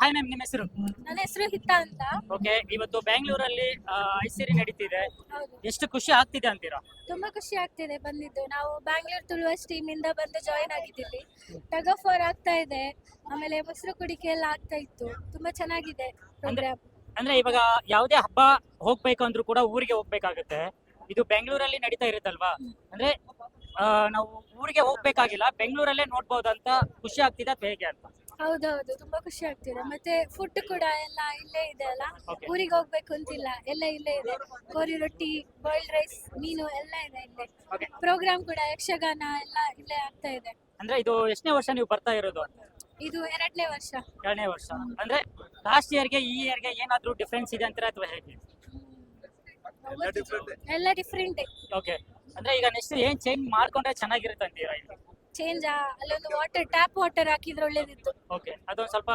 Hi ma'am, ನಿಮ್ಮ ಹೆಸರು? ನನ್ನ ಹೆಸರು ಹಿತ ಅಂತ. ಓಕೆ, ಇವತ್ತು ಬೆಂಗಳೂರಲ್ಲಿ ಐಸಿರಿ ನಡೀತಿದೆ. ಹೌದು, ಎಷ್ಟು ಖುಷಿ ಆಗ್ತಿದೆ ಅಂತೀರಾ? ತುಂಬಾ ಖುಷಿ ಆಗ್ತಿದೆ ಬಂದಿದ್ದು. ನಾವು ಬ್ಯಾಂಗ್ಳೂರ್ ತುಳುವಸ್ ಟೀಮ್ ಇಂದ ಬಂದು ಜಾಯಿನ್ ಆಗಿದ್ದೀವಿ. ಟಗ್ ಆಫ್ ವಾರ್ ಆಗ್ತಾ ಇದೆ, ಆಮೇಲೆ ಮೊಸರು ಕುಡಿಕೆ ಎಲ್ಲ ಆಗ್ತಾ ಇತ್ತು. ತುಂಬಾ ಚೆನ್ನಾಗಿದೆ ಪ್ರೋಗ್ರಾಮ್. ಅಂದ್ರೆ ಇವಾಗ ಯಾವುದೇ ಹಬ್ಬ ಹೋಗ್ಬೇಕು ಅಂದ್ರೂ ಕೂಡ ಊರಿಗೆ ಹೋಗ್ಬೇಕಾಗುತ್ತೆ. ಇದು ಬೆಂಗಳೂರಲ್ಲಿ ನಡೀತಾ ಇರುತ್ತಲ್ವಾ? ಅಂದ್ರೆ ನಾವು ಊರಿಗೆ ಹೋಗ್ಬೇಕಾಗಿಲ್ಲ, ಬೆಂಗಳೂರಲ್ಲೇ ನೋಡ್ಬೋದಂತ ಖುಷಿ ಆಗ್ತಿದೆ ಅಥವಾ ಹೇಗೆ ಅಂತ? ಹೌದೌದು, ತುಂಬಾ ಖುಷಿ ಆಗ್ತಿದೆ. ಮತ್ತೆ ಫುಡ್ ಕೂಡ ಎಲ್ಲ ಇಲ್ಲೇ ಇದೆ ಅಲ್ಲ, Okay. ಊರಿಗೆ ಹೋಗ್ಬೇಕು ಅಂತಿಲ್ಲ, ಎಲ್ಲ ಇಲ್ಲೇ ಇದೆ. ಗೋರಿ ರೊಟ್ಟಿ, ಬಾಯ್ಲ್ಡ್ ರೈಸ್, ಮೀನು ಎಲ್ಲ ಇದೆ ಇಲ್ಲೇ. Okay. ಪ್ರೋಗ್ರಾಮ್ ಕೂಡ ಯಕ್ಷಗಾನ ಎಲ್ಲ ಇಲ್ಲೇ ಆಗ್ತಾ ಇದೆ. ಅಂದ್ರೆ ಇದು ಎಷ್ಟನೇ ವರ್ಷ ನೀವು ಬರ್ತಾ ಇರೋದು ಅಂತ? ಇದು 2ನೇ ವರ್ಷ. 2ನೇ ವರ್ಷ. ಅಂದ್ರೆ ಲಾಸ್ಟ್ ಇಯರ್ಗೆ ಈ ಇಯರ್ಗೆ ಏನಾದ್ರೂ ಡಿಫ್ರೆನ್ಸ್ ಇದೆ ಅಂತೀರಾ ಅಥವಾ ಹೇಗೆ? ಎಲ್ಲ ಡಿಫ್ರೆಂಟ್. ಓಕೆ, ಅಂದ್ರೆ ಈಗ ನೆಕ್ಸ್ಟ್ ಏನ್ ಚೇಂಜ್ ಮಾಡ್ಕೊಂಡ್ರೆ ಚೆನ್ನಾಗಿರುತ್ತೆ ಅಂತೀರಾ ಇಲ್ಲಿ? ಚೇಂಜ್ ಅಲ್ಲೊಂದು ವಾಟರ್ ಟ್ಯಾಪ್ ವಾಟರ್ ಹಾಕಿದ್ರೆ ಒಳ್ಳೇದಿತ್ತು. ಓಕೆ, ಅದೊಂದು ಸ್ವಲ್ಪ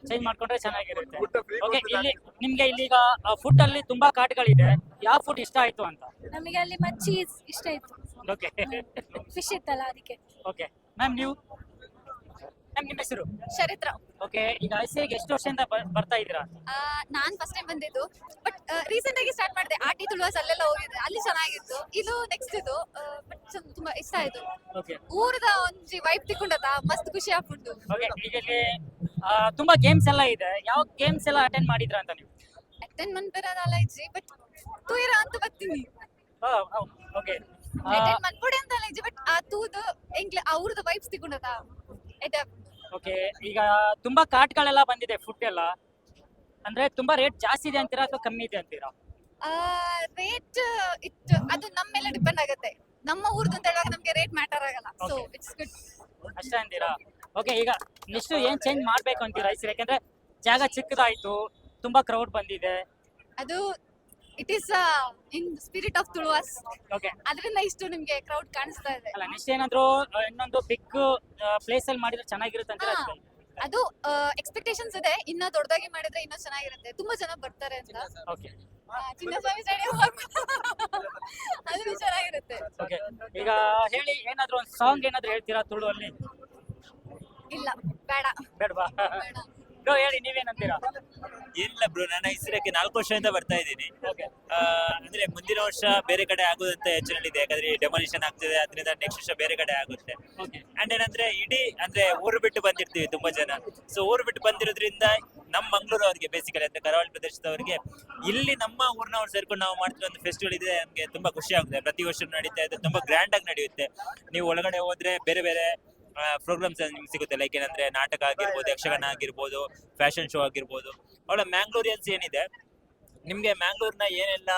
ಚೇಂಜ್ ಮಾಡ್ಕೊಂಡ್ರೆ ಚೆನ್ನಾಗಿರುತ್ತೆ. ಓಕೆ, ಇಲ್ಲಿ ನಿಮ್ಗೆ ಇಲ್ಲಿಗ ಫುಡ್ ಅಲ್ಲಿ ತುಂಬಾ ಕಾಟ್ಗಳಿದೆ, ಯಾವ ಫುಡ್ ಇಷ್ಟ ಆಯ್ತು ಅಂತ? ನಮಗೆ ಅಲ್ಲಿ ಚೀಸ್ ಇಷ್ಟ ಇತ್ತು, ಓಕೆ ಫಿಶ್ ಇತ್ತಲ್ಲ ಅದಕ್ಕೆ. ಓಕೆ ಮ್ಯಾಮ್, ನೀವು ನಿಮ್ಮ ಹೆಸರು? ಚರಿತ್ರ. ಓಕೆ, ಈಗ ಐಸಿಗೆ ಎಷ್ಟು ವರ್ಷದಿಂದ ಬರ್ತಾ ಇದ್ದೀರಾ? ನಾನ್ ಫಸ್ಟ್ ಟೈಮ್ ಬಂದಿದ್ದು, ಬಟ್ ರೀಸೆಂಟ್ ಆಗಿ ಸ್ಟಾರ್ಟ್ ಮಾಡಿದೆ. ಆಟಿ ತುಳುವಾಸ್ ಅಲ್ಲೆಲ್ಲ ಹೋಗಿದ್ದೆ, ಅಲ್ಲಿ ಚೆನ್ನಾಗಿತ್ತು. ಇದು ನೆಕ್ಸ್ಟ್ ಇದು ಬಟ್ ತುಂಬಾ ಇಷ್ಟ ಆಯ್ತು. ಓಕೆ ಊರದ ಒಂಜಿ ವೈಬ್ ತಿಕ್ಕೊಂಡತ ಮಸ್ತ್ ಖುಷಿ ಆಗ್ಬಿಟ್ಟು. ಓಕೆ, ಈಗ ಇಲ್ಲಿ ತುಂಬಾ ಗೇಮ್ಸ್ ಎಲ್ಲ ಇದೆ, ಯಾವ ಗೇಮ್ಸ್ ಎಲ್ಲ ಅಟೆಂಡ್ ಮಾಡಿದ್ರಾ ಅಂತ ನೀವು? ಅಟೆಂಡ್ ಮನ್ಪೆರಲ್ಲ ಇಜ್ಜಿ, ಬಟ್ ತೂಯಿರ ಅಂತ ಬರ್ತೀನಿ. ಓಕೆ ಅಟೆಂಡ್ ಮನ್ಪೊಡೆ ಅಂತ ಇಜ್ಜಿ, ಬಟ್ ಆ ತೂದು ಎಂಗ್ಲ ಆ ಊರದ ವೈಬ್ಸ್ ತಿಕ್ಕೊಂಡತ ಓಕೆ, ಈಗ ತುಂಬಾ ಕಾರ್ಟ್ಗಳೆಲ್ಲ ಬಂದಿದೆ ಫುಡ್ ಎಲ್ಲ, ಅಂದ್ರೆ ತುಂಬಾ ರೇಟ್ ಜಾಸ್ತಿ ಇದೆ ಅಂತೀರಾ ಅಥವಾ ಕಮ್ಮಿ ಇದೆ ಅಂತೀರಾ? ರೇಟ್ ಇತ್ತು, ಅದು ನಮ್ಮ ಮೇಲೆ ಡಿಪೆಂಡ್ ಆಗುತ್ತೆ. ನಮ್ಮ ಊರ್ದು ಅಂತ ಹೇಳುವಾಗ ನಮ್ಗೆ ರೇಟ್ ಮ್ಯಾಟರ್ ಆಗಲ್ಲ, ಸೊ Okay. It's good. ಅಷ್ಟೇ ಅಂತೀರಾ? ಓಕೆ, ಈಗ ನೆಕ್ಸ್ಟ್ ಏನ್ ಚೇಂಜ್ ಮಾಡ್ಬೇಕು ಅಂತೀರಾ ಐಸಿರಿ? ಯಾಕಂದ್ರೆ ಜಾಗ ಚಿಕ್ಕದಾಯ್ತು, ತುಂಬಾ ಕ್ರೌಡ್ ಬಂದಿದೆ. ಅದು it is in spirit of Tuluvas, okay, ಅದರಿಂದ ಇಷ್ಟು ನಿಮ್ಗೆ ಕ್ರೌಡ್ ಕಾಣಿಸ್ತಾ ಇದೆ. ಅಲ್ಲ ನೆಕ್ಸ್ಟ್ ಏನಾದ್ರು ಇನ್ನೊಂದು ಬಿಗ್ ಪ್ಲೇಸ್ ಅಲ್ಲಿ ಮಾಡಿದ್ರೆ ಚೆನ್ನಾಗಿರುತ್ತೆ ಅಂತೀರಾ? ಹಾ. ಅದು ಎಕ್ಸ್ಪೆಕ್ಟೇಷನ್ಸ್ ಇದೆ, ಇನ್ನ ದೊಡ್ಡದಾಗಿ ಮಾಡಿದ್ರೆ ಇನ್ನೂ ಚೆನ್ನಾಗಿರುತ್ತೆ, ತುಂಬಾ ಜನ ಬರ್ತಾರೆ ಅಂತ. ಓಕೆ ಚಿನ್ನಸ್ವಾಮಿ ಸ್ಟೇಡಿಯಂ ಅದು ಚೆನ್ನಾಗಿರುತ್ತೆ. ಓಕೆ, ಈಗ ಹೇಳಿ, ಏನಾದ್ರು ಒಂದು ಸಾಂಗ್ ಏನಾದ್ರು ಹೇಳ್ತೀರಾ ತುಳು ಅಲ್ಲಿ? ಇಲ್ಲ, ಬೇಡ ಬೇಡವಾ? ಬೇಡ. ಬ್ರೋ ಹೇಳಿ, ನೀವೇನಂತೀರಾ? ಏನಿಲ್ಲ ಬ್ರೋ, ನಾನು ಐಸಿರಕ್ಕೆ 4 ವರ್ಷದಿಂದ ಬರ್ತಾ ಇದ್ದೀನಿ. ಓಕೆ ಅಂದ್ರೆ ಮುಂದಿನ ವರ್ಷ ಬೇರೆ ಕಡೆ ಆಗೋದಂತ ಯೋಚನೆಗಳಿದೆ, ಯಾಕಂದ್ರೆ ಡೆಮಾಲಿಷನ್ ಆಗ್ತಿದೆ, ಅದರಿಂದ ನೆಕ್ಸ್ಟ್ ವರ್ಷ ಬೇರೆ ಕಡೆ ಆಗುತ್ತೆ. ಓಕೆ ಅಂಡ್ ಏನಂದ್ರೆ ಇಡೀ ಅಂದ್ರೆ ಊರು ಬಿಟ್ಟು ಬಂದಿರ್ತೀವಿ ತುಂಬಾ ಜನ. ಸೊ ಊರು ಬಿಟ್ಟು ಬಂದಿರೋದ್ರಿಂದ ನಮ್ಮ ಮಂಗಳೂರು ಅವರಿಗೆ ಬೇಸಿಕಲಿ ಅಂದ್ರೆ ಕರಾವಳಿ ಪ್ರದೇಶದವರಿಗೆ ಇಲ್ಲಿ ನಮ್ಮ ಊರಿನವ್ರು ಸೇರ್ಕೊಂಡು ನಾವು ಮಾಡ್ತಿರೋ ಒಂದು ಫೆಸ್ಟಿವಲ್ ಇದೆ, ನಮಗೆ ತುಂಬಾ ಖುಷಿ ಆಗುತ್ತೆ. ಪ್ರತಿ ವರ್ಷ ನಡೀತಾ ಇದೆ, ತುಂಬಾ ಗ್ರ್ಯಾಂಡ್ ಆಗಿ ನಡೆಯುತ್ತೆ. ನೀವು ಒಳಗಡೆ ಹೋದ್ರೆ ಬೇರೆ ಬೇರೆ ಪ್ರೋಗ್ರಾಮ್ಸ್ ನಿಮ್ಗೆ ಸಿಗುತ್ತೆ, ಲೈಕ್ ಏನಂದ್ರೆ ನಾಟಕ ಆಗಿರ್ಬೋದು, ಯಕ್ಷಗಾನ ಆಗಿರ್ಬೋದು, ಫ್ಯಾಷನ್ ಶೋ ಆಗಿರ್ಬೋದು. ಅವಳ ಮ್ಯಾಂಗ್ಳೂರಿಯನ್ಸ್ ಏನಿದೆ, ನಿಮ್ಗೆ ಮ್ಯಾಂಗ್ಳೂರ್ನ ಏನೆಲ್ಲ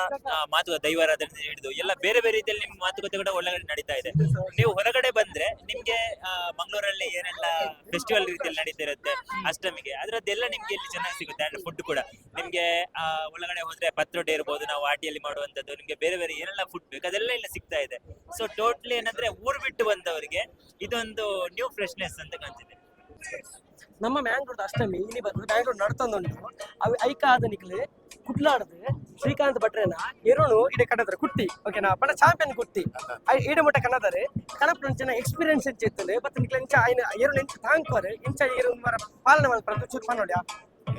ಮಾತುಕತೆ ದೈವಾರಾಧನೆ ಹಿಡಿದು ಎಲ್ಲ ಬೇರೆ ಬೇರೆ ರೀತಿಯಲ್ಲಿ ನಿಮ್ ಮಾತುಕತೆ ಕೂಡ ಒಳಗಡೆ ನಡೀತಾ ಇದೆ. ನೀವು ಹೊರಗಡೆ ಬಂದ್ರೆ ನಿಮ್ಗೆ ಮಂಗಳೂರಲ್ಲಿ ಏನೆಲ್ಲ ಫೆಸ್ಟಿವಲ್ ರೀತಿಯಲ್ಲಿ ನಡೀತಾ ಇರುತ್ತೆ ಅಷ್ಟಮಿಗೆ, ಅದ್ರದ್ದೆಲ್ಲ ನಿಮ್ಗೆ ಇಲ್ಲಿ ಚೆನ್ನಾಗಿ ಸಿಗುತ್ತೆ. ಅಂಡ್ ಫುಡ್ ಕೂಡ ನಿಮ್ಗೆ ಒಳಗಡೆ ಹೋದ್ರೆ ಪತ್ರೊಡೆ ಇರ್ಬೋದು, ನಾವು ಆಟಿಯಲ್ಲಿ ಮಾಡುವಂತದ್ದು, ನಿಮ್ಗೆ ಬೇರೆ ಬೇರೆ ಏನೆಲ್ಲ ಫುಡ್ ಬೇಕು ಅದೆಲ್ಲ ಇಲ್ಲಿ ಸಿಗ್ತಾ ಇದೆ. ಸೊ ಟೋಟ್ಲಿ ಏನಂದ್ರೆ ಊರು ಬಿಟ್ಟು ಬಂದವರಿಗೆ ಇದೊಂದು ನ್ಯೂ ಫ್ರೆಶ್ನೆಸ್ ಅಂತ ಕಾಣ್ತಿದೆ. ನಮ್ಮ ಮ್ಯಾಂಗ್ಳೂರ್ದ ಅಷ್ಟಮಿ ಇಲ್ಲಿ ಬಂದು ಬ್ಯಾಂಗ್ಳೂರ್ ನಡ್ತೊಂದುಂಟು ಅವು ಐಕ ಆದ ನಿಕ್ಲೆ ಕುಟ್ಲಾಡ್ದು ಶ್ರೀಕಾಂತ್ ಭಟ್ರೇನ ಎರುಣು ಇಡೆ ಕನ್ನದಾರೆ ಕುಟ್ಟಿ ಓಕೆನಾ ಪಂಡ ಚಾಂಪಿಯನ್ ಕುಟ್ಟಿ ಈಡೆ ಮುಟ್ಟ ಕನ್ನದಾರೆ ಕನಪು ನಂಚಿನ ಎಕ್ಸ್ಪೀರಿಯನ್ಸ್ ಇರ್ತದೆ ಬಟ್ ನಿಕ್ಲೆ ಇಂಚ ಆಯ್ನ ಎರುಣು ಇಂಚ ತಾಂಕೋರೆ ಇಂಚ ಎರು ಮರ ಪಾಲನೆ ಮಾಡ್ತಾರೆ ಚೂರು ಪನ್ನೋಡ್ಯಾ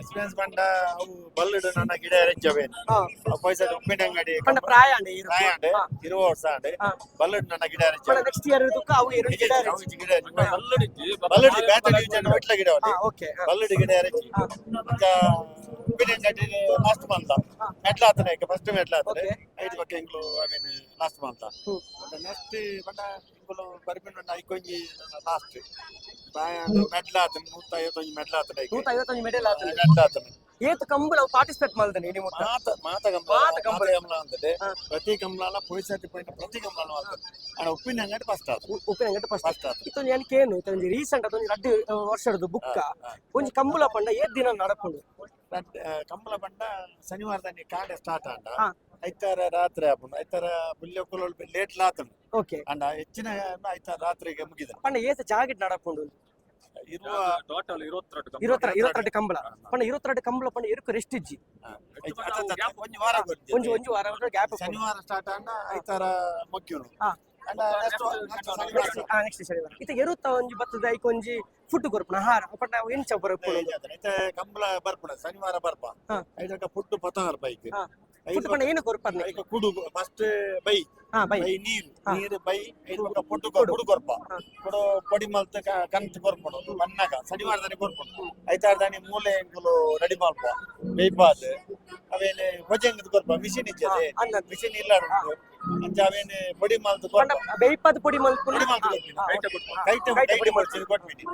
ಎಕ್ಸ್ಪೀರಿಯನ್ಸ್ ಪಂಡ ಅವು ಬಲ್ಲುಡು ನನ್ನ ಗಿಡ ಎರೆಂಚವೇನು ಪೈಸಾ ಉಪ್ಪಿನ ಅಂಗಡಿ ಪಂಡ ಪ್ರಾಯ ಅಂಡೆ ಪ್ರಾಯ ಅಂಡೆ 20 ವರ್ಷ ಅಂಡೆ ಬಲ್ಲುಡು ನನ್ನ ಗಿಡ ಪಂಡ ಎರೆಂಚ ನೆಕ್ಸ್ಟ್ ಇಯರ್ ಇರುದಕ್ಕ ಅವು ಎರಡು ಗಿಡ ಬಲ್ಲುಡು ಬ್ಯಾತ ಡಿವಿಜನ್ ಒಟ್ಲ ಗಿಡ ಅವಲ್ಲಿ ಓಕೆ ಬಲ್ಲುಡು ಗಿಡ ಎರೆಂಚಿ ಈಗ ಉಪ್ಪಿನ ಅಂಗಡಿ ಲಾಸ್ಟ್ ಮಂತ್ ಮೆಟ್ಲ ಆತನೆ ಫಸ್ಟ್ ಮೆಟ್ಲ ಆತನೆ 5 ಪಕ್ಕ ಇಂಗ್ಲು I mean last month next ಪಂಡ ಇಂಗ್ಲು ಬರ್ಬಿನ ಐಕೊಂಜಿ ಲಾಸ್ಟ್ ಪ್ರಾಯ ಮೆಟ್ಲ ಆತನೆ 151 ಮೆಟ್ಲ ಆತನೆ 151 ಮೆಡಲ್ ಆತನೆ ಮೆಟ್ಲ ಆತನೆ ಏತ್ ಕಂಬಳ ಪಾರ್ಟಿಸಿಪೇಟ್ ಮಾಡ್ತಾನೆ ನೀವು ಮಾತ ಕಂಬಳ ಅಂತದೆ ಪ್ರತಿ ಕಂಬಳ ಪೊಯ್ಸತಿ ಪಾಯಿಂಟ್ ಪ್ರತಿ ಕಂಬಳ ಆಗ್ತದೆ ಅಣ್ಣ ಉಪ್ಪಿನ ಅಂಗಡಿ ಫಸ್ಟ್ ಉಪ್ಪಿನ ಅಂಗಡಿ ಫಸ್ಟ್ ಆತು ಇತ್ತೊಂದು ಏನಕ್ಕೆ ಏನು ಇತ್ತೊಂದು ರೀಸೆಂಟ್ ಅದೊಂದು 2 ವರ್ಷದ ಬುಕ್ಕ ಒಂಜಿ ಕಂಬಳ ಪಂಡ ಏತ್ ದಿನ ನಡಕೊಂಡು ಕಂಬಳ ಪಂಡ ಶನಿವಾರದಲ್ಲಿ ಕಾಡೆ ಸ್ಟಾರ್ಟ್ ಅಂಡ ಹಾ. ಐತಾರ ರಾತ್ರಿ ಆಪುಂಡು ಐತಾರ ಬುಲ್ಯ ಕುಲೋಲ್ ಲೇಟ್ ಲಾತುಂಡು ಓಕೆ ಅಂಡ ಹೆಚ್ಚಿನ ಐತಾರ ರಾತ್ರಿಗೆ ಮುಗಿದ ಪಂಡ ಏತ್ ಜಾಗಿಟ್ ನಡಕೊಂಡು ಇರುವ ಟೋಟಲ್ 22 ಕಂಬಳ ಪಂಡ 22 ಕಂಬಳ ಪಂಡ ಎರುಕು ರೆಸ್ಟ್ ಇಜ್ಜಿ ಒಂದು ವಾರ ಒಂಜಿ ವಾರ ಗ್ಯಾಪ್ ಶನಿವಾರ ಸ್ಟಾರ್ಟ್ ಅಂಡ ಐತಾರ ಮುಗ್ಯುನು ಹಾ. ನೆಕ್ಸ್ಟ್ ಶನಿವಾರ ಇತ್ತೆ ಎರುತ್ತ ಒಂಜಿ ಬತ್ತದ ಐಕ್ ಒಂಜಿ ಫುಡ್ ಕೊರ್ಪುನ ಆಹಾರ ಪಂಡ ಎಂಚ ಬರಪುನ ಕಂಬಳ ಬರ್ಪುಣ ಶನಿವಾರ ಬರ್ಪ ಹಾ. ಐದಕ್ಕ ಪುಟ್ಟು ಪತಾರ್ ಬೈಕ್ ಹಾ. ಫುಡ್ ಪಂಡ ಏನು ಕೊರ್ಪರ್ನ ಐಕ ಕುಡು ಫಸ್ಟ್ ಬೈ ಹಾ ಬೈ ಬೈ ನೀರು ಹಾ. ನೀರು ಬೈ ಐದು ಪಕ್ಕ ಪುಟ್ಟು ಕುಡು. ಕುಡು ಕೊರ್ಪ ಹಾ. ಕುಡು ಪೊಡಿ ಮಲ್ತ ಕಂತು ಕೊರ್ಪುಡು ಬಣ್ಣಗ ಶನಿವಾರದಾನಿ ಕೊರ್ಪುಡು ಐತಾರ್ದಾನಿ ಮೂಲೆ ಎಂಕುಲು ರೆಡಿ ಮಲ್ಪ ಬೇಯ್ಪಾದ್ ಅವೇನೆ ಭೋಜಂಗದ ಕೊರ್ಪ ಮಿಷಿನ್ ಇಜ್ಜದೆ ಅಂದಂತ. ಮಿಷಿನ್ ಇಲ್ಲ ಉಂಟು ಅಂಚ ಅವೇನೆ ಪೊಡಿ ಮಲ್ತು ಪಂಡ ಕೊರ್ಪ ಬೇಯ್ಪದ ಪುಡಿ ಮಲ್ಪುನ ಪುಡಿ ಮಲ್ತು ಕೈಟ ಕೈಟ ಪುಡಿ ಮಾಡ್ತೀನಿ ಕೊಟ್ಬಿಡಿ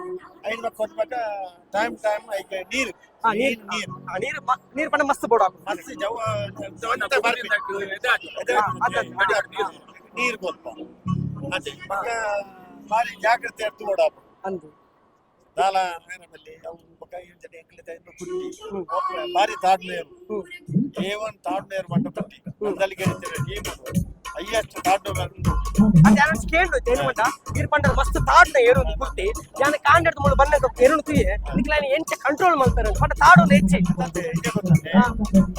ಐದು ಪಕ್ಕ ಕೊಟ್ಬೇಕ ಟೈಮ್ ಐಕ ನೀರು ಹಾ, ನೀರು. ನೀರು ನೀರು ಪಂಡ ಮಸ್ತ್ ಬೋಡ ಮಸ್ತ್ ನೀರು ಕೊಲ್ಪ ಅದೇ ಪಕ್ಕ ಭಾರಿ ಜಾಗ್ರತೆ ಎತ್ತು ಓಡಾಪ ಅಂದು ದಾಲ ನೇರಮಲ್ಲಿ ಅವು ಪಕ್ಕ ಇಂಜನೆ ಎಂಕ್ಲಿತ ಇನ್ನು ಕುಟ್ಟಿ ಭಾರಿ ತಾಡ್ನೇರು ಏವನ್ ತಾಡ್ನೇರು ಮಟ್ಟ ಕುಟ್ಟಿ ಒಂದಲ್ಲಿ ಗೆಲ್ತೇವೆ ಟೀಮ್ ಅಯ್ಯಷ್ಟು ತಾಡ್ನೇರು ಅದೇ ಯಾರು ಕೇಳು ಏನು ಮಂಡ ನೀರು ಪಂಡ ಮಸ್ತ್ ತಾಡ್ನ ಏರು ಒಂದು ಕುಟ್ಟಿ ಯಾನ ಕಾಂಡದ ಮೂಲ ಬಣ್ಣ ಏನು ತುಯೆ ನಿಕ್ಲಾನಿ ಎಂಚ ಕಂಟ್ರೋಲ್ ಮಾಡ್ತಾರೆ ಪಂಡ ತಾಡು ಒಂದು ಹೆಚ್ಚೆ ಮತ್ತೆ ಇದೆ ಗೊತ್ತಂತೆ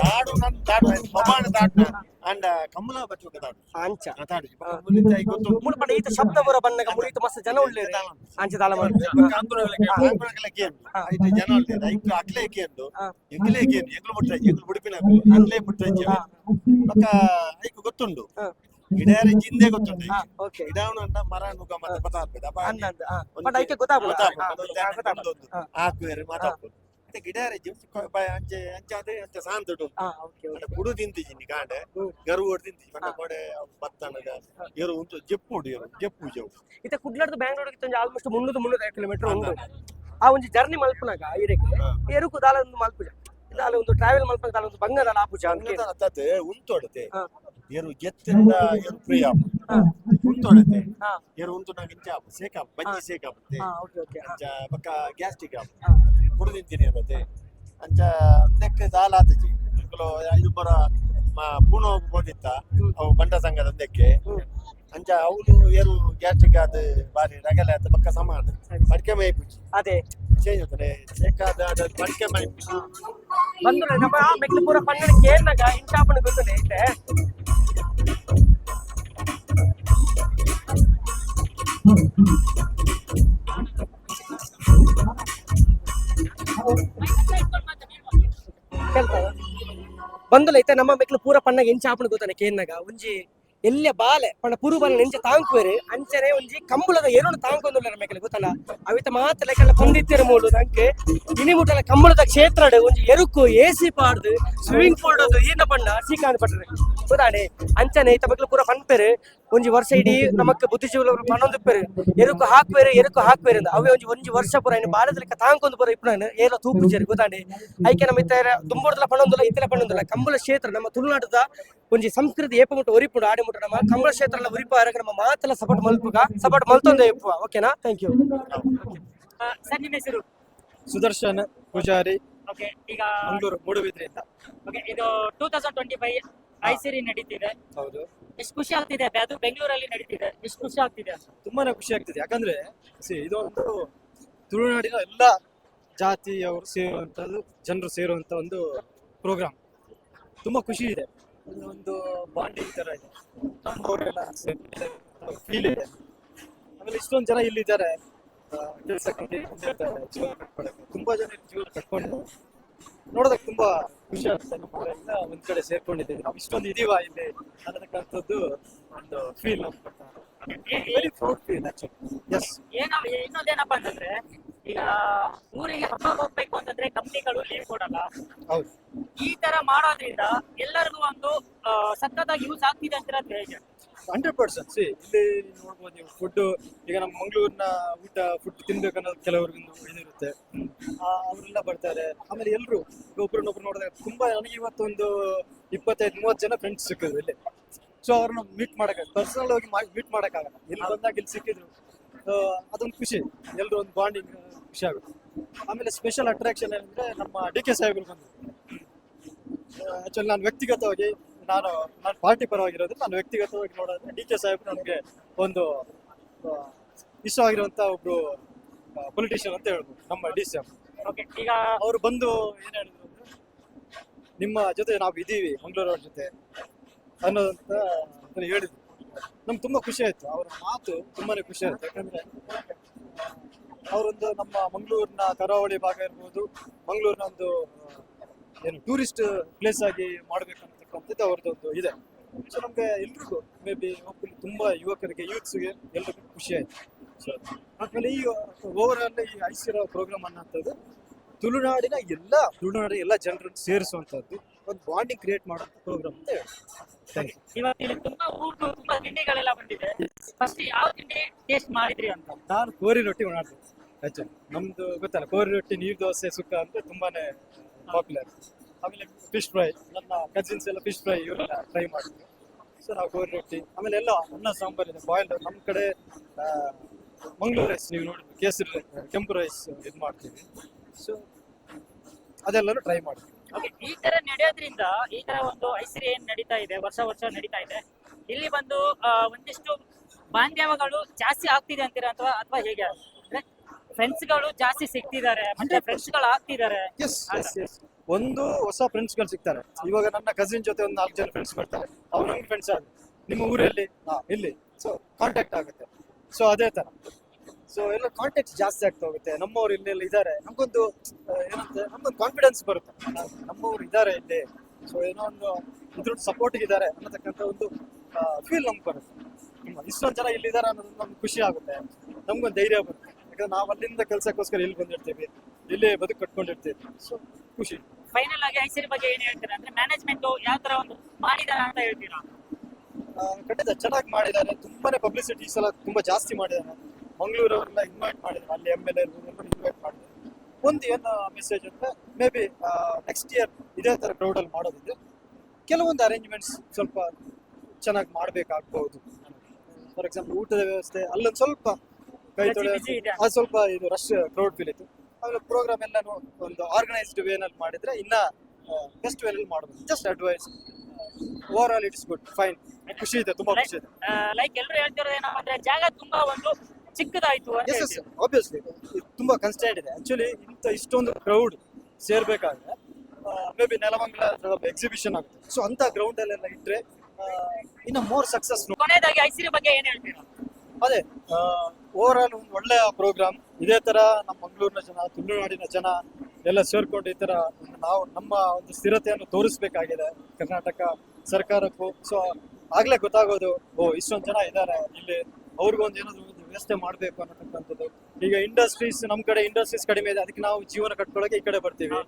ತಾಡು ನನ್ನ ತಾಡು ಮಮಾನ ತಾಡ್ನ ಅಂಡ ಕಮಲ ಬಚ್ಚುಕ ತಾಡು ಅಂಚ ತಾಡು ಮುಲಿತಾಯಿ ಗೊತ್ತು ಮೂಲ ಪಂಡ ಈತ ಶಬ್ದ ಬರೋ ಬಣ್ಣಗ ಮುಳಿತು ಮಸ್ತ್ ಜನ ಉಳ್ಳೇರು ಅಂಚ ತಾಳ ಮಾಡಿ ಐದು ಜನ ಉಳ್ಳೇರು ಐದು ಅಕ್ಲೆ ಕೇಂದು ಹಾ. ಎಂಕ್ಲೆ ಕೇಂದು ಎಂಕ್ಲು ಮುಟ್ಟಾಯಿ ಎಂಕ್ಲು ಬುಡಿಪಿನ ಅಕ್ಲೆ ಮುಟ್ಟಾಯಿ ಪಕ್ಕ ಐಕು ಗೊತ್ತುಂಡು ಹಾ. ಗಿಡಾರಿ ಜಿಂದೆ ಗೊತ್ತುಂಡು ಹಾ ಓಕೆ ಗಿಡವನ ಅಂಡ ಮರ ನುಗ್ಗ ಮತ್ತೆ ಪತ ಹಾಕ್ಬೇಕು ಅಪ್ಪ ಅಂದಂದ ಪಂಡ ಐಕೆ ಗೊತ್ತಾಗ್ಬೋದು ಹಾಕುವೇರು ಮಾತಾಡ್ಬೋದು ಮತ್ತೆ ಗಿಡಾರಿ ಅಂಚೆ ಅಂಚೆ ಅಂದ್ರೆ ಅಂಚೆ ಸಾಂತುಡು ಹಾ ಓಕೆ ಓಕೆ ಕುಡು ತಿಂತಿದ್ದೀನಿ ಕಾಂಡೆ ಹ್ಮ್. ಗರು ಓಡ್ ತಿಂತಿ ಪಂಡ ಕೊಡೆ ಬತ್ತನಗ ಇವರು ಉಂಟು ಜಪ್ಪುಡು ಇವರು ಜಪ್ಪು ಜವು ಇತ್ತೆ ಕುಡ್ಲಾರ್ದು ಬ್ಯಾಂಗ್ಳೂರಿಗೆ ತಂಜ ಆಲ್ಮೋಸ್ಟ್ 300 ಕಿಲೋಮೀಟರ್ ಉಂಟು ಆ ಒಂಜಿ ಜರ್ನಿ ಮಲ್ಪುನಾಗ ಇರೆಗೆ ಎರುಕು ದಾಲ ಒಂದು ಮಲ್ಪುಜ ದಾಲ ಒಂದು ಟ್ರಾವೆಲ್ ಮಲ್ಪನ ದಾಲ ಒಂದು ಬಂಗದಾಲ ಆಪುಜ ಅಂತ ಅತ್ತತೆ ಉಂತೊಡತೆ ಹಾ. ಏರು ಗೆತ್ತಿಂದ ಏರು ಫ್ರೀ ಆಪ ಹಾ. ಉಂತೊಡತೆ ಹಾ ಏರು ಉಂತು ನಂಗೆ ಇಂಚ ಆಪ ಸೇಕಾಪ ಬಜ್ಜಿ ಸೇಕಾಪತ್ತೆ ಹಾ ಓಕೆ ಓಕೆ ಅಂಚ ಪಕ್ಕ ಗ್ಯಾಸ್ಟಿಕ್ ಆಪ ಹಾ ಕುಡು ತಿಂತೀನಿ ಇರತ್ತೆ ಅಂಚ ನೆಕ್ ದಾಲ ಆತಜಿ ಐದು ಬರ ಪೂಣೋ ಹೋಗಿತ್ತ ಅವು ಬಂಡ ಸಂಘದ ಒಂದಕ್ಕೆ ಅಂಚ ಅವಳು ಏರು ಗ್ಯಾಸ್ಟ್ರಿಕ್ ಆದ ಬಾರಿ ರಗಲೆ ಆತ ಪಕ್ಕ ಸಮಾನ ಮಡಿಕೆ ಮೈ ಪುಚ್ಚಿ ಅದೇ ಚೇಂಜ್ ಆಗ್ತದೆ ಸೇಕಾದ ಮಡಿಕೆ ಮೈ ಪುಚ್ಚಿ ಬಂದ್ರೆ ನಮ್ಮ ಮೆಕ್ಲು ಪೂರ ಪನ್ನಡ ಕೇರ್ನಾಗ ಇಂಚಾಪನ ಗೊತ್ತನೆ ಐತೆ ಕೇಳ್ತಾವ ಬಂದುಲ ಐತೆ ನಮ್ಮ ಮೆಕ್ಲು ಪೂರ ಪನ್ನಗ ಇಂಚಾಪನ ಗೊತ್ತನೆ ಕೇರ್ನಾಗ ಒಂಜಿ ಎಲ್ಯ ಬಾಲೆ ಪಂಡ ಪುರು ಬಾಲೆ ನೆಂಚ ತಾಂಕುವೆರು ಅಂಚನೆ ಒಂಜಿ ಕಂಬಳದ ಎರಡು ತಾಂಕೊಂದುಲ್ಲ ಮೆಕ್ಲೆ ಗೊತ್ತಲ್ಲ ಅವಿತ ಮಾತ್ರ ಲೆಕ್ಕಲ್ಲ ಪಂದಿತ್ಯರ ಮೂಡು ನಂಗೆ ಇನಿಮುಟಲ ಕಂಬಳದ ಕ್ಷೇತ್ರ ಒಂಜಿ ಎರುಕು ಎಸಿ ಪಾಡ್ದು ಸ್ವಿಮ್ಮಿಂಗ್ ಪೂಲ್ ಈನ ಪಂಡ ಸೀಕಾಂಡ್ ಪಟ್ರೆ ಗೊತ್ತಾಡೆ ಅಂಚನೆ ಐತ ಮೆಕ್ಲು ಪೂರ ಪನ್ಪೆರು ಒಂಜಿ ವರ್ಷ ಇಡೀ ನಮಕ್ ಬುದ್ಧಿಜೀವಿಗಳು ಪನ್ನೊಂದುಪ್ಪೆರು ಎರುಕು ಹಾಕ್ವೇರು ಅವೇ ಒಂಜಿ ವರ್ಷ ಪೂರ ಇನ್ನು ಬಾಳದ ಲೆಕ್ಕ ತಾಂಕೊಂದು ಪೂರ ಇಪ್ಪನ ಏಲ ತೂಪುಜೇರು ಗೊತ್ತಾಡೆ ಐಕೆ ನಮ್ಮ ಇತ್ತ ದುಂಬೋಡಲ ಪನ್ನೊಂದುಲ್ಲ ಇತ್ತಲ ಪನ್ನೊಂದುಲ್ಲ ಕಂಬಳ ಕ್ಷೇತ್ರ ನಮ್ಮ ತುಳುನಾಡದ ಒಂಜಿ ಸಂಸ್ಕೃತಿ ಏಪ ಮುಟ್ಟ ಒರಿಪುಡು ಆಡಿ ಮುಟ್ಟ ನಮ್ಮ ಕಂಬಳ ಕ್ಷೇತ್ರ ಎಲ್ಲ ಉರಿಪಾರ ನಮ್ಮ ಮಾತೆಲ್ಲ ಸಪೋರ್ಟ್ ಮಲ್ಪುಗ ಸಪೋರ್ಟ್ ಮಲ್ತೊಂದೆ ಇಪ್ಪುವ ಓಕೆನಾ ಥ್ಯಾಂಕ್ ಯು ಸರ್ ನಿಮ್ಮ ಹೆಸರು ಸುದರ್ಶನ್ ಪೂಜಾರಿ ಓಕೆ ಈಗ ಮಂಗಳೂರು ಮೂಡುಬಿದ್ರೆಯಿಂದ. ಓಕೆ ಇದು 2025 ಐಸಿರಿ ನಡೀತಿದೆ ಹೌದು, ಎಷ್ಟು ಖುಷಿ ಆಗ್ತಿದೆ ಅದು ಬೆಂಗಳೂರಲ್ಲಿ ನಡೀತಿದೆ ಎಷ್ಟು ಖುಷಿ ಆಗ್ತಿದೆ ಅಂತ ತುಂಬಾನೇ ಖುಷಿ ಆಗ್ತಿದೆ. ಯಾಕಂದ್ರೆ ಇದೊಂದು ತುಳುನಾಡಿನ ಎಲ್ಲ ಜಾತಿಯವರು ಸೇರುವಂತದ್ದು, ಜನರು ಸೇರುವಂತ ಒಂದು ಪ್ರೋಗ್ರಾಮ್. ತುಂಬಾ ಖುಷಿ ಇದೆ, ಒಂದು ಬಾಂಡಿಂಗ್ ತರ ಇದೆ, ಅವರೆಲ್ಲ ಫೀಲ್ ಇದೆ. ಆಮೇಲೆ ಇಷ್ಟೊಂದು ಜನ ಇಲ್ಲಿದ್ದಾರೆ, ಕೆಲಸಕ್ಕೆ ಬಂದಿರ್ತಾರೆ, ಜೀವನ ಕಟ್ಕೊಳಕ್ಕೆ. ತುಂಬಾ ಜನ ಜೀವನ ಕಟ್ಕೊಂಡು ನೋಡೋದಕ್ಕೆ ತುಂಬಾ ಖುಷಿ ಆಗ್ತದೆ. ನಮ್ಮವರೆಲ್ಲ ಒಂದ್ ಕಡೆ ಸೇರ್ಕೊಂಡಿದ್ದೇವೆ, ನಾವು ಇಷ್ಟೊಂದು ಇದೀವ ಇಲ್ಲಿ ಅನ್ನತಕ್ಕಂಥದ್ದು ಒಂದು ಫೀಲ್ ನಮ್ಗೆ ಬರ್ತಾರೆ. Very proud feel actually. Yes, ಇನ್ನೊಂದೇನಪ್ಪ ಅಂತಂದ್ರೆ ಈಗ ಊರಿಗೆ ಹಬ್ಬ ಹೋಗ್ಬೇಕು ಅಂತಂದ್ರೆ ಕಂಪ್ನಿಗಳು ಲೀವ್ ಕೊಡಲ್ಲ. ಹೌದು, ಈ ತರ ಮಾಡೋದ್ರಿಂದ ಎಲ್ಲರಿಗೂ ಒಂದು ಸಖತ್ತಾಗಿ ಯೂಸ್ ಆಗ್ತಿದೆ ಅಂತ ಹೇಗೆ? 100%. ಇಲ್ಲಿ ನೋಡ್ಬೋದು ನೀವು, ಫುಡ್ ಈಗ ನಮ್ಮ ಮಂಗಳೂರಿನ ಫುಡ್ ತಿನ್ಬೇಕನ್ನೋದು ಕೆಲವರಿಗೊಂದು ಇದಿರುತ್ತೆ, ಅವರೆಲ್ಲ ಬರ್ತಾರೆ. ಆಮೇಲೆ ಎಲ್ಲರೂ ಒಬ್ರನ್ನೊಬ್ರು ನೋಡಿದಾಗ ತುಂಬಾ, ನನಗೆ ಇವತ್ತೊಂದು 25-30 ಜನ ಫ್ರೆಂಡ್ಸ್ ಸಿಕ್ಕಿದ್ರು ಇಲ್ಲಿ. ಸೊ ಅವ್ರನ್ನ ಮೀಟ್ ಮಾಡಕ್ಕೆ, ಪರ್ಸನಲ್ ಹೋಗಿ ಮೀಟ್ ಮಾಡೋಕ್ಕಾಗಲ್ಲ, ಇಲ್ಲಿ ಬಂದಾಗ ಇಲ್ಲಿ ಸಿಕ್ಕಿದ್ರು. ಅದೊಂದು ಖುಷಿ, ಎಲ್ಲರೂ ಒಂದು ಬಾಂಡಿಂಗ್ ಖುಷಿ ಆಗುತ್ತೆ. ಆಮೇಲೆ ಸ್ಪೆಷಲ್ ಅಟ್ರಾಕ್ಷನ್ ಏನಂದ್ರೆ ನಮ್ಮ DK ಸಾಹೇಬ್ರು ಬಂದರು. ಆಕ್ಚುಲಿ ನಾನು ವ್ಯಕ್ತಿಗತವಾಗಿ, ನಾನು ಪಾರ್ಟಿ ಪರವಾಗಿರೋದು, ನಾನು ವ್ಯಕ್ತಿಗತವಾಗಿ ನೋಡೋದ್ರೆ DK ಸಾಹೇಬ್ರು ನನಗೆ ಒಂದು ಇಷ್ಟವಾಗಿರುವಂತ ಒಬ್ರು ಪೊಲಿಟಿಷಿಯನ್ ಅಂತ ಹೇಳ್ಬೋದು, ನಮ್ಮ DC. ಓಕೆ, ಈಗ ಅವರು ಬಂದು ಏನ್ ಹೇಳಿದ್ರು ಅಂದ್ರೆ, ನಿಮ್ಮ ಜೊತೆ ನಾವು ಇದೀವಿ ಮಂಗಳೂರವ್ರ ಜೊತೆ ಅನ್ನೋದಂತ ಹೇಳಿದ್ರು. ನಮ್ಗೆ ತುಂಬಾ ಖುಷಿ ಆಯ್ತು. ಅವರ ಮಾತು ತುಂಬಾನೇ ಖುಷಿ ಆಯ್ತು. ಯಾಕಂದ್ರೆ ಅವರೊಂದು ನಮ್ಮ ಮಂಗಳೂರಿನ ಕರಾವಳಿ ಭಾಗ ಇರ್ಬೋದು, ಮಂಗಳೂರಿನ ಒಂದು ಏನು ಟೂರಿಸ್ಟ್ ಪ್ಲೇಸ್ ಆಗಿ ಮಾಡ್ಬೇಕಂತಕ್ಕಂಥದ್ದು ಅವ್ರದ್ದೊಂದು ಇದೆ. ಸೊ ನಮ್ಗೆ ಎಲ್ರಿಗೂ ಮೇ ಬಿ ತುಂಬಾ ಯುವಕರಿಗೆ ಯೂತ್ಸ್ಗೆ ಎಲ್ರಿಗೂ ಖುಷಿ ಆಯ್ತು. ಸೊ ಆಮೇಲೆ ಈ ಓವರ್ ಆಲ್ ಈ ಐಸಿರೋ ಪ್ರೋಗ್ರಾಮ್ ಅನ್ನೋಂಥದ್ದು ತುಳುನಾಡಿನ ಎಲ್ಲ ಜನರನ್ನು ಸೇರಿಸುವಂಥದ್ದು, ಒಂದು ಬಾಂಡಿಂಗ್ ಕ್ರಿಯೇಟ್ ಮಾಡುವಂಥ ಪ್ರೋಗ್ರಾಮ್ ಅಂತ ಹೇಳಿ. Thank you. ಇವಾಗ ಇಲ್ಲಿ ತುಂಬಾ ಊರು ತುಂಬಾ ತಿಂಡಿಗಳೆಲ್ಲ ಬಂದಿದೆ. ಫಸ್ಟ್ ಯಾವ ತಿಂಡಿ ಟೇಸ್ಟ್ ಮಾಡಿದ್ರಿ ಅಂತ? ನಾನು ಕೋರಿ ರೊಟ್ಟಿ ಮಾಡಿದೆ ಆಕ್ಚುಲಿ. ನಮ್ದು ಗೊತ್ತಲ್ಲ, ಕೋರಿ ರೊಟ್ಟಿ, ನೀರು ದೋಸೆ, ಸುಕ್ಕ ಅಂದ್ರೆ ತುಂಬಾನೇ ಪಾಪ್ಯುಲರ್. ಆಮೇಲೆ ಫಿಶ್ ಫ್ರೈ, ನನ್ನ ಕಸಿನ್ಸ್ ಎಲ್ಲ ಫಿಶ್ ಫ್ರೈ ಇವರೆಲ್ಲ ಟ್ರೈ ಮಾಡಿದ್ರು. ಸೊ ನಾವು ಕೋರಿ ರೊಟ್ಟಿ, ಆಮೇಲೆ ಎಲ್ಲ ಅನ್ನ ಸಾಂಬಾರ್ ಇದೆ, ಬಾಯ್ಲ್ಡ್. ನಮ್ಮ ಕಡೆ ಮಂಗಳೂರು ರೈಸ್ ನೀವು ನೋಡಿದ್ವಿ, ಕೇಸರಿ ಕೆಂಪು ರೈಸ್ ಇದು ಮಾಡ್ತೀವಿ. ಸೊ ಅದೆಲ್ಲರೂ ಟ್ರೈ ಮಾಡ್ತೀವಿ. ಓಕೆ, ಈ ತರ ನಡೆಯೋದ್ರಿಂದ, ಈ ತರ ಒಂದು ಐಸಿರಿ ಏನ್ ನಡೀತಾ ಇದೆ, ವರ್ಷ ನಡೀತಾ ಇದೆ, ಇಲ್ಲಿ ಬಂದು ಒಂದಿಷ್ಟು ಬಾಂಧವ್ಯಗಳು ಜಾಸ್ತಿ ಆಗ್ತಿದೆ ಅಂತೀರಾ ಅಥವಾ ಹೇಗೆ? ಅಂದ್ರೆ ಫ್ರೆಂಡ್ಸ್ಗಳು ಜಾಸ್ತಿ ಸಿಗ್ತಿದ್ದಾರೆ, ಮತ್ತೆ ಫ್ರೆಂಡ್ಸ್ಗಳು ಆಗ್ತಿದ್ದಾರೆ. ಒಂದು ಹೊಸ ಫ್ರೆಂಡ್ಸ್ಗಳು ಸಿಗ್ತಾರೆ. ಇವಾಗ ನನ್ನ ಕಸಿನ್ ಜೊತೆ ಒಂದು 4 ಜನ ಫ್ರೆಂಡ್ಸ್ ಬರ್ತಾರೆ, ಅವ್ರು ನಂಗೆ ಫ್ರೆಂಡ್ಸ್ ಆಗುತ್ತೆ. ನಿಮ್ಮ ಊರಲ್ಲಿ ಇಲ್ಲಿ ಸೊ ಕಾಂಟ್ಯಾಕ್ಟ್ ಆಗುತ್ತೆ. ಸೊ ಅದೇ ತರ ಸೊ ಎಲ್ಲ ಕಾಂಟ್ಯಾಕ್ಟ್ ಜಾಸ್ತಿ ಆಗ್ತಾ ಹೋಗುತ್ತೆ. ನಮ್ಮವ್ರು ಇಲ್ಲೆಲ್ಲ ಇದ್ದಾರೆ, ನಮ್ಗೊಂದು ಏನಂತ ನಮ್ಗೊಂದು ಕಾನ್ಫಿಡೆನ್ಸ್ ಬರುತ್ತೆ, ನಮ್ಮವ್ರು ಇದ್ದಾರೆ ಇಲ್ಲಿ, ಸೊ ಏನೋ ಒಂದು ಇದ್ರ ಸಪೋರ್ಟಿಗೆ ಇದ್ದಾರೆ ಅನ್ನತಕ್ಕಂಥ ಒಂದು ಫೀಲ್ ನಮ್ಗೆ ಬರುತ್ತೆ. ಇಷ್ಟೊಂದು ಜನ ಇಲ್ಲಿದ್ದಾರೆ ಅನ್ನೋದು ನಮ್ಗೆ ಖುಷಿ ಆಗುತ್ತೆ, ನಮ್ಗೊಂದು ಧೈರ್ಯ ಬರುತ್ತೆ. ಯಾಕಂದ್ರೆ ನಾವು ಅಲ್ಲಿಂದ ಕೆಲಸಕ್ಕೋಸ್ಕರ ಇಲ್ಲಿ ಬಂದಿರ್ತೀವಿ, ಇಲ್ಲೇ ಬದುಕು ಕಟ್ಕೊಂಡಿರ್ತೀವಿ. ಸೊ ಖುಷಿ. ಫೈನಲ್ ಆಗಿ ಐಸಿರಿ ಬಗ್ಗೆ ಏನ್ ಹೇಳ್ತೀರಾ? ಅಂದ್ರೆ ಮ್ಯಾನೇಜ್ಮೆಂಟ್ ಯಾವ ತರ ಒಂದು ಮಾಡಿದಾರ ಅಂತ ಹೇಳ್ತೀರಾ? ಖಂಡಿತ ಚೆನ್ನಾಗಿ ಮಾಡಿದ್ದಾರೆ. ತುಂಬಾನೇ ಪಬ್ಲಿಸಿಟಿ ಈ ಸಲ ತುಂಬಾ ಜಾಸ್ತಿ ಮಾಡಿದ್ದಾರೆ. ಮಂಗಳೂರವ್ರನ್ನ ಇನ್ವೈಟ್ ಮಾಡಿದ್ದಾರೆ, ಅಲ್ಲಿ MLA ಇನ್ವೈಟ್ ಮಾಡಿದ್ದಾರೆ. ಒಂದು ಏನು ಮೆಸೇಜ್ ಅಂದ್ರೆ, ಮೇ ಬಿ ನೆಕ್ಸ್ಟ್ ಇಯರ್ ಇದೇ ತರ ಕ್ರೌಡ್ ಅಲ್ಲಿ ಮಾಡೋದಿದ್ರೆ ಕೆಲವೊಂದು ಅರೇಂಜ್ಮೆಂಟ್ಸ್ ಸ್ವಲ್ಪ ಚೆನ್ನಾಗಿ ಮಾಡ್ಬೇಕಾಗ್ಬಹುದು. ಫಾರ್ ಎಕ್ಸಾಂಪಲ್ ಊಟದ ವ್ಯವಸ್ಥೆ ಅಲ್ಲೊಂದು ಸ್ವಲ್ಪ ಕೈ ತೊಳೆ, busy ಇದೆ. ಅದು ಸ್ವಲ್ಪ ಇದು ರಶ್ ಕ್ರೌಡ್ ಫೀಲ್ ಇತ್ತು. ಆಮೇಲೆ ಪ್ರೋಗ್ರಾಮ್ ಎಲ್ಲಾನು ಒಂದು ಆರ್ಗನೈಸ್ಡ್ ವೇನಲ್ಲಿ ಮಾಡಿದ್ರೆ ಇನ್ನ ಬೆಸ್ಟ್ ವೇನಲ್ಲಿ ಮಾಡಬಹುದು. Just advice. Over all it's good, fine. ಖುಷಿ ಇದೆ, ತುಂಬಾ ಖುಷಿ ಇದೆ. ಲೈಕ್ ಎಲ್ಲರೂ ಹೇಳ್ತಿರೋದು ಏನಪ್ಪ ಅಂದ್ರೆ ಜಾಗ ತುಂಬಾ ಒಂದು ಚಿಕ್ಕದಾಯ್ತು ಅಂತ ಎಸ್ ಹೇಳ್ತೀರಾ? ಆಬ್ವಿಯಸ್ಲಿ ತುಂಬಾ ಕನ್ಸ್ಟೆಂಟ್ ಇದೆ. ಆಕ್ಚುಲಿ ಇಷ್ಟೊಂದು ಕ್ರೌಡ್ ಸೇರ್ಬೇಕಾದ್ರೆ ಮೇ ಬಿ ನೆಲಮಂಗಲ ಎಕ್ಸಿಬಿಷನ್ ಆಗುತ್ತೆ. ಸೊ ಅಂತ ಗ್ರೌಂಡ್ ಅಲ್ಲೆಲ್ಲ ಇಟ್ರೆ ಇನ್ನು ಮೋರ್ ಸಕ್ಸಸ್. ಕೊನೆಯದಾಗಿ ಐಸಿರಿ ಬಗ್ಗೆ ಏನ್ ಹೇಳ್ತೀರಾ? ಅದೇ ಓವರ್ ಆಲ್ ಒಂದು ಒಳ್ಳೆಯ ಪ್ರೋಗ್ರಾಮ್. ಇದೇ ತರ ನಮ್ಮ ಮಂಗಳೂರಿನ ಜನ, ತುಳುನಾಡಿನ ಜನ ಎಲ್ಲ ಸೇರ್ಕೊಂಡು ಈ ತರ ನಾವು ನಮ್ಮ ಒಂದು ಸ್ಥಿರತೆಯನ್ನು ತೋರಿಸ್ಬೇಕಾಗಿದೆ ಕರ್ನಾಟಕ ಸರ್ಕಾರಕ್ಕೂ. ಸೊ ಆಗ್ಲೇ ಗೊತ್ತಾಗೋದು, ಇಷ್ಟೊಂದು ಜನ ಇದ್ದಾರೆ ಇಲ್ಲಿ, ಅವ್ರಿಗೊಂದು ಏನಾದ್ರು ಒಂದು ವ್ಯವಸ್ಥೆ ಮಾಡಬೇಕು ಅನ್ನತಕ್ಕಂಥದ್ದು. ಈಗ ಇಂಡಸ್ಟ್ರೀಸ್, ನಮ್ಮ ಕಡೆ ಇಂಡಸ್ಟ್ರೀಸ್ ಕಡಿಮೆ ಇದೆ, ಅದಕ್ಕೆ ನಾವು ಜೀವನ ಕಟ್ಕೊಳ್ಳೋಕೆ ಈ ಕಡೆ ಬರ್ತೀವಿ.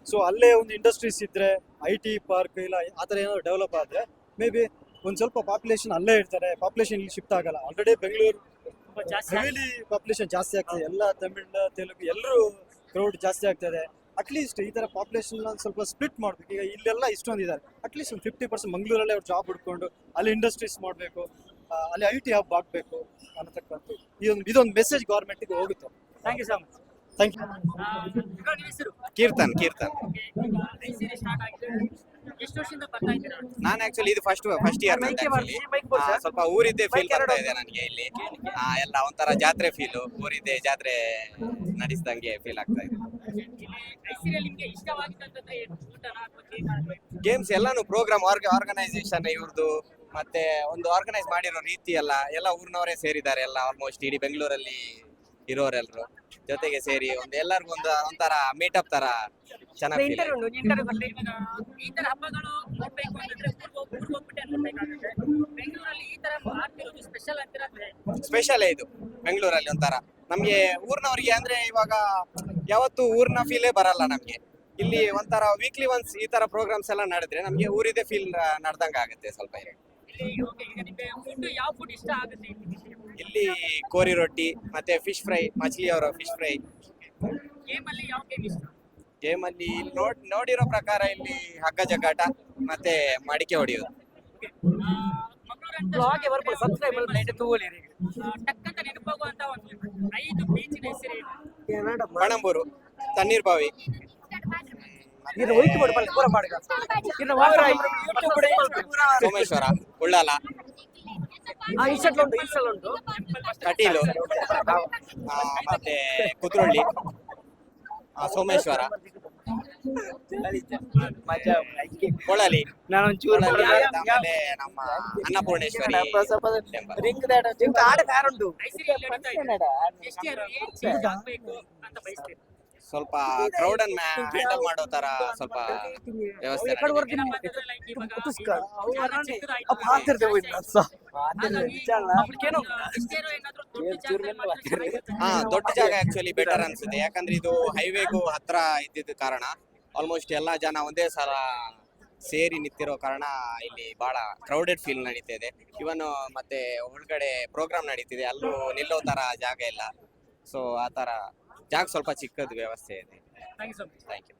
ಸೊ ಅಲ್ಲೇ ಒಂದು ಇಂಡಸ್ಟ್ರೀಸ್ ಇದ್ರೆ, IT ಪಾರ್ಕ್ ಇಲ್ಲ ಆ ಥರ ಏನಾದ್ರು ಡೆವಲಪ್ ಆದ್ರೆ ಮೇ ಬಿ ಒಂದು ಸ್ವಲ್ಪ ಪಾಪ್ಯುಲೇಷನ್ ಅಲ್ಲೇ ಇರ್ತಾರೆ, ಪಾಪ್ಯುಲೇಷನ್ ಇಲ್ಲಿ ಶಿಫ್ಟ್ ಆಗಲ್ಲ. ಆಲ್ರೆಡಿ ಬೆಂಗಳೂರು ತುಂಬಾ ಜಾಸ್ತಿ ಹೆವಿಲಿ ಪಾಪ್ಯುಲೇಷನ್ ಜಾಸ್ತಿ ಆಗ್ತದೆ, ಎಲ್ಲ ತಮಿಳ್ ತೆಲುಗು ಎಲ್ಲರೂ ಕ್ರೌಡ್ ಜಾಸ್ತಿ ಆಗ್ತದೆ. ಅಟ್ಲೀಸ್ಟ್ ಈ ತರ ಪಾಪ್ಯುಲೇಷನ್ ಸ್ವಲ್ಪ ಸ್ಪ್ಲಿಟ್ ಮಾಡ್ಬೇಕು. ಈಗ ಇಲ್ಲೆಲ್ಲ ಇಷ್ಟೊಂದು ಇದ್ದಾರೆ, ಅಟ್ಲೀಸ್ಟ್ ಒಂದು 50% ಮಂಗಳೂರಲ್ಲೇ ಅವ್ರು ಜಾಬ್ ಹುಡ್ಕೊಂಡು ಅಲ್ಲಿ ಇಂಡಸ್ಟ್ರೀಸ್ ಮಾಡಬೇಕು, ಅಲ್ಲಿ IT ಹಬ್ ಆಗಬೇಕು ಅನ್ನತಕ್ಕಂಥ ಇದೊಂದು ಮೆಸೇಜ್ ಗೌರ್ಮೆಂಟ್ಗೆ ಹೋಗುತ್ತೆ. Thank you so much. Thank you. ನಿಮ್ಮ ಹೆಸರು? ಕೀರ್ತನ್ ಐಸಿರಿ ಸ್ಟಾರ್ಟ್ ಆಗಿದೆ, ಎಷ್ಟು ವರ್ಷದಿಂದ ಬರ್ತಾ ಇದ್ದೀರಾ? ನಾನು ಆಕ್ಚುಲಿ ಇದು ಫಸ್ಟ್ ಇಯರ್ ಸ್ವಲ್ಪ ಊರಿದ್ದೆ ಫೀಲ್ ಬರ್ತಾ ಇದೆ ನನಗೆ ಇಲ್ಲಿ. ಎಲ್ಲ ಒಂಥರ ಜಾತ್ರೆ ಫೀಲು, ಊರಿದ್ದೆ ಜಾತ್ರೆ ನಡೆಸಿದಂಗೆ ಫೀಲ್ ಆಗ್ತಾ ಇದೆ. ಐಸಿರಿಯಲ್ಲಿ ನಿಮ್ಗೆ ಇಷ್ಟವಾಗಿದ್ದಂಥದ್ದು ಏನು? ಊಟನ ಅಥವಾ ಗೇಮ್ ಅಥವಾ ಏನು? ಗೇಮ್ಸ್ ಎಲ್ಲಾನು ಪ್ರೋಗ್ರಾಮ್ ಆರ್ಗನೈಸೇಷನ್ ಇವ್ರದ್ದು, ಮತ್ತೆ ಒಂದು ಆರ್ಗನೈಸ್ ಮಾಡಿರೋ ರೀತಿ ಎಲ್ಲ ಊರಿನವರೇ ಸೇರಿದ್ದಾರೆ. ಎಲ್ಲ ಆಲ್ಮೋಸ್ಟ್ ಇಡೀ ಬೆಂಗಳೂರಲ್ಲಿ ಇರೋರೆಲ್ಲರೂ ಜೊತೆಗೆ ಸೇರಿ ಎಲ್ಲರಿಗೂ ಒಂಥರ ಮೀಟಪ್ ತರ ಚೆನ್ನಾಗಿ ಈ ತರ ಹಬ್ಬಗಳು ನೋಡ್ಬೇಕು ಅಂತಂದ್ರೆ ಊರಿಗೆ ಹೋಗ್ಬಿಟ್ಟೆ ನೋಡ್ಬೇಕಾಗುತ್ತೆ. ಬೆಂಗಳೂರಲ್ಲಿ ಈ ತರ ಆಗ್ತಿರೋದು ಸ್ಪೆಷಲ್ ಅಂತೀರಾ? ಸ್ಪೆಷಲ್ ಇದು ಬೆಂಗಳೂರಲ್ಲಿ ಒಂಥರ ನಮ್ಗೆ ಊರಿನವ್ರಿಗೆ. ಅಂದ್ರೆ ಇವಾಗ ಯಾವತ್ತು ಊರಿನ ಫೀಲೇ ಬರಲ್ಲ ನಮ್ಗೆ. ಇಲ್ಲಿ ಒಂಥರ ವೀಕ್ಲಿ ಒನ್ಸ್ ಈ ತರ ಪ್ರೋಗ್ರಾಮ್ಸ್ ಎಲ್ಲ ನಡೆದ್ರೆ ನಮ್ಗೆ ಊರಿದೆ ಫೀಲ್ ನಡೆದಂಗ ಆಗುತ್ತೆ ಸ್ವಲ್ಪ. ಫುಡ್ ಯಾವ ಫುಡ್ ಇಷ್ಟ ಆಗುತ್ತೆ ಇಲ್ಲಿ? ಕೋರಿ ರೊಟ್ಟಿ ಮತ್ತೆ ಫಿಶ್ ಫ್ರೈ, ಮಚ್ಲಿ ಅವರ ಫಿಶ್ ಫ್ರೈ. ಗೇಮ್ ಅಲ್ಲಿ ಯಾವ ಗೇಮ್ ಇಷ್ಟ? ಗೇಮ್ ಅಲ್ಲಿ ನೋಡಿರೋ ಪ್ರಕಾರ ಇಲ್ಲಿ ಹಗ್ಗ ಜಗ್ಗಾಟ ಮತ್ತೆ ಮಡಿಕೆ ಹೊಡೆಯೋದು. ಟಕ್ಕಂತ ನೆನಪಾಗುವಂತ ಒಂದು 5 ಬೀಚಿನ ಹೆಸರು ಏನು? ಪಣಂಬೂರು, ತಣ್ಣೀರ್ ಬಾವಿ, ಸೋಮೇಶ್ವರ, ಉಳ್ಳಾಲ, ಕಟೀಲು, ಮತ್ತೆ ಕುದ್ರೋಳಿ, ಸೋಮೇಶ್ವರ, ಮಜಾ ಕೊಳಲಿ ನಾನು ಒಂಚೂರು ಕೊಳಲಿ ಆಮೇಲೆ ನಮ್ಮ ಅನ್ನಪೂರ್ಣೇಶ್ವರಿ temple. ರಿಂಗ್ ಆಡ ಉಂಟು Next year ಏನ್ change ಆಗ್ಬೇಕು ಅಂತ ಬಯಸ್ತೀರಿ? ಸ್ವಲ್ಪ ಕ್ರೌಡ್ ಅನ್ನ ಹ್ಯಾಂಡಲ್ ಮಾಡೋ ತರ ಸ್ವಲ್ಪ ವ್ಯವಸ್ಥೆ ನಡೀತಿದೆ. like ಇವಾಗ ಕುತುಸ್ಕ. ಜಾಗ ಚಿಕ್ಕದಾಯ್ತು. ಅಪ್ಪ ಹಾತಿರ್ತೇವೆ ಹಾಗಾಗಿ ಅಪ್ಪಕ್ಕೇನು next year ಏನಾದ್ರು ದೊಡ್ಡ ಜಾಗದಲ್ಲಿ ಮಾಡಿದ್ರೆ ಚೆನ್ನಾಗಿರುತ್ತೆ. ಹಾ ದೊಡ್ಡ ಜಾಗ ಆಕ್ಚುಲಿ ಬೆಟರ್ ಅನ್ಸುತ್ತೆ, ಯಾಕಂದ್ರೆ ಇದು ಹೈವೇಗೂ ಹತ್ರ ಇದ್ದಿದ್ದ ಕಾರಣ ಆಲ್ಮೋಸ್ಟ್ ಎಲ್ಲಾ ಜನ ಒಂದೇ ಸಲ ಸೇರಿ ನಿಂತಿರೋ ಕಾರಣ ಇಲ್ಲಿ ಬಹಳ ಕ್ರೌಡೆಡ್ ಫೀಲ್ ನಡೀತಿದೆ. ಇವನ್ ಮತ್ತೆ ಒಳಗಡೆ ಪ್ರೋಗ್ರಾಮ್ ನಡೀತಿದೆ, ಅಲ್ಲೂ ನಿಲ್ಲೋ ತರ ಜಾಗ ಇಲ್ಲ. ಸೊ ಆ ತರ ಜಾಗ ಸ್ವಲ್ಪ ಚಿಕ್ಕದ ವ್ಯವಸ್ಥೆ ಇದೆ. Thank you so much. Thank you.